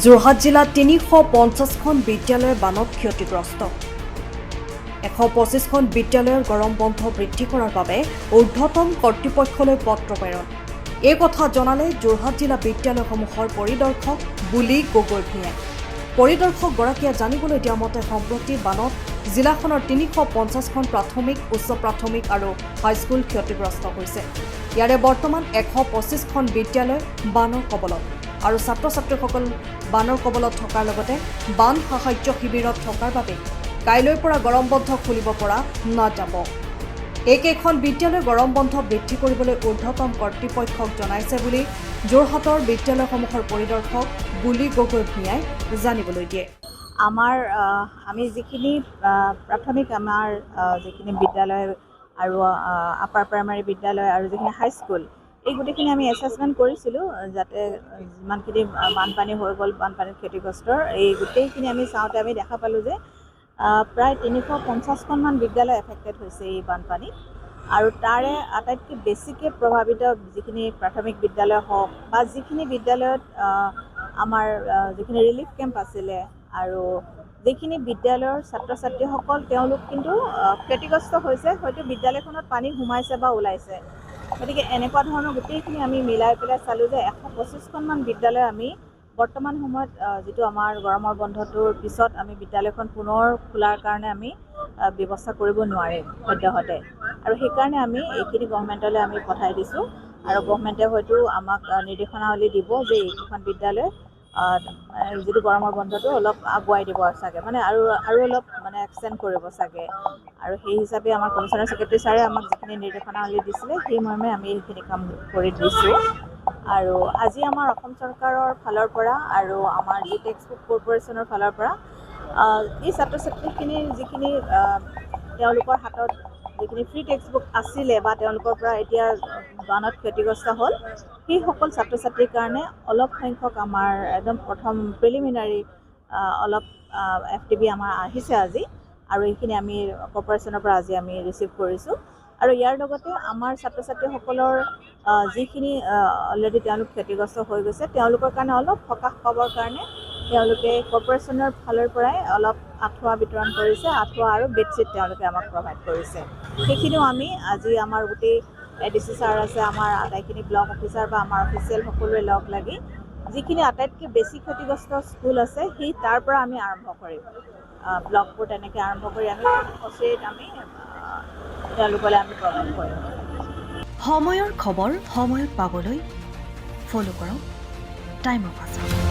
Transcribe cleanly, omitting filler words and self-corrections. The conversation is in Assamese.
যোৰহাট জিলাত ৩৫০খন বিদ্যালয় বানত ক্ষতিগ্ৰস্ত। ১২৫খন বিদ্যালয়ৰ গৰম বন্ধ বৃদ্ধি কৰাৰ বাবে ঊৰ্ধ্বতন কৰ্তৃপক্ষলৈ পত্ৰ প্ৰেৰণ। এই কথা জনালে যোৰহাট জিলা বিদ্যালয়সমূহৰ পৰিদৰ্শক বুলি গগৈ ভূঞাই। পৰিদৰ্শকগৰাকীয়ে জানিবলৈ দিয়া মতে সম্প্ৰতি বানত জিলাখনৰ ৩৫০খন প্ৰাথমিক, উচ্চ প্ৰাথমিক আৰু হাইস্কুল ক্ষতিগ্ৰস্ত হৈছে। ইয়াৰে বৰ্তমান ১২৫খন বিদ্যালয় বানৰ কবলত আৰু ছাত্ৰ-ছাত্ৰীসকল বানৰ কবলত থকাৰ লগতে বান সাহায্য শিবিৰত থকাৰ বাবে কাইলৈৰ পৰা গৰম বন্ধ খুলিব পৰা নাযাব। এইকেইখন বিদ্যালয় গৰম বন্ধ বৃদ্ধি কৰিবলৈ ঊৰ্ধ্বতন কৰ্তৃপক্ষক জনাইছে বুলি যোৰহাটৰ বিদ্যালয়সমূহৰ পৰিদৰ্শক বুলি গগৈ ভূঞাই জানিবলৈ দিয়ে। আমি যিখিনি প্ৰাথমিক যিখিনি বিদ্যালয় আৰু আপাৰ প্ৰাইমাৰী বিদ্যালয় আৰু যিখিনি হাইস্কুল, এই গোটেইখিনি আমি এছেছমেণ্ট কৰিছিলোঁ, যাতে যিমানখিনি বানপানী হৈ গ'ল, বানপানীত ক্ষতিগ্ৰস্তৰ এই গোটেইখিনি আমি চাওঁতে আমি দেখা পালোঁ যে প্ৰায় ৩৫০খনমান বিদ্যালয় এফেক্টেড হৈছে এই বানপানীত। আৰু তাৰে আটাইতকৈ বেছিকৈ প্ৰভাৱিত যিখিনি প্ৰাথমিক বিদ্যালয় হওক বা যিখিনি বিদ্যালয়ত আমাৰ যিখিনি ৰিলিফ কেম্প আছিলে আৰু যিখিনি বিদ্যালয়ৰ ছাত্ৰ ছাত্ৰীসকল তেওঁলোক কিন্তু ক্ষতিগ্ৰস্ত হৈছে, হয়তো বিদ্যালয়খনত পানী সোমাইছে বা ওলাইছে। গতিকে এনেকুৱা ধৰণৰ গোটেইখিনি আমি মিলাই পেলাই চালোঁ যে ১২৫খনমান বিদ্যালয় আমি বৰ্তমান সময়ত যিটো আমাৰ গৰমৰ বন্ধটোৰ পিছত আমি বিদ্যালয়খন পুনৰ খোলাৰ কাৰণে আমি ব্যৱস্থা কৰিব নোৱাৰিম সদ্যহতে। আৰু সেইকাৰণে আমি এইখিনি গভৰ্ণমেণ্টলৈ আমি পঠাই দিছোঁ আৰু গভৰ্ণমেণ্টে হয়তো আমাক নিৰ্দেশনাৱলী দিব যে এইকেইখন বিদ্যালয় যিটো গৰমৰ বন্ধটো অলপ আগুৱাই দিব চাগে, মানে আৰু অলপ এক্সটেণ্ড কৰিব চাগে। আৰু সেই হিচাপে আমাৰ কমিশ্যনাৰ ছেক্ৰেটাৰী ছাৰে আমাক যিখিনি নিৰ্দেশনাৱলী দিছিলে সেই মৰ্মে আমি এইখিনি কাম কৰি দিছোঁ। আৰু আজি আমাৰ অসম চৰকাৰৰ ফালৰ পৰা আৰু আমাৰ যি টেক্সটবুক কৰ্পৰেশ্যনৰ ফালৰ পৰা এই ছাত্ৰ ছাত্ৰীখিনিৰ যিখিনি তেওঁলোকৰ হাতত যিখিনি ফ্ৰী টেক্সটবুক আছিলে বা তেওঁলোকৰ পৰা এতিয়া বানত ক্ষতিগ্ৰস্ত হ'ল, সেইসকল ছাত্ৰ ছাত্ৰীৰ কাৰণে অলপ সংখ্যক আমাৰ একদম প্ৰথম প্ৰিলিমিনাৰী অলপ FTB আমাৰ আহিছে আজি, আৰু এইখিনি আমি কৰ্পৰেশ্যনৰ পৰা আজি আমি ৰিচিভ কৰিছোঁ। আৰু ইয়াৰ লগতে আমাৰ ছাত্ৰ ছাত্ৰীসকলৰ যিখিনি অলৰেডি তেওঁলোক ক্ষতিগ্ৰস্ত হৈ গৈছে, তেওঁলোকৰ কাৰণে অলপ সকাহ পাবৰ কাৰণে তেওঁলোকে কৰ্পৰেশ্যনৰ ফালৰ পৰাই অলপ আঁঠুৱা বিতৰণ কৰিছে, আঁঠুৱা আৰু বেডশ্বীট তেওঁলোকে আমাক প্ৰভাইড কৰিছে। সেইখিনিও আমি আজি আমাৰ গোটেই ADC ছাৰ আছে, আমাৰ আটাইখিনি ব্লক অফিচাৰ বা আমাৰ অফিচিয়েল সকলোৱে লগ লাগি যিখিনি আটাইতকৈ বেছি ক্ষতিগ্ৰস্ত স্কুল আছে সেই তাৰ পৰা আমি আৰম্ভ কৰিম। ব্লকবোৰ তেনেকৈ আৰম্ভ কৰি আমি ফচেৰিত আমি তেওঁলোকলৈ আমি প্ৰদান কৰিম। সময়ৰ খবৰ সময়ত পাবলৈ ফ'ল' কৰক টাইম অফ আছাম।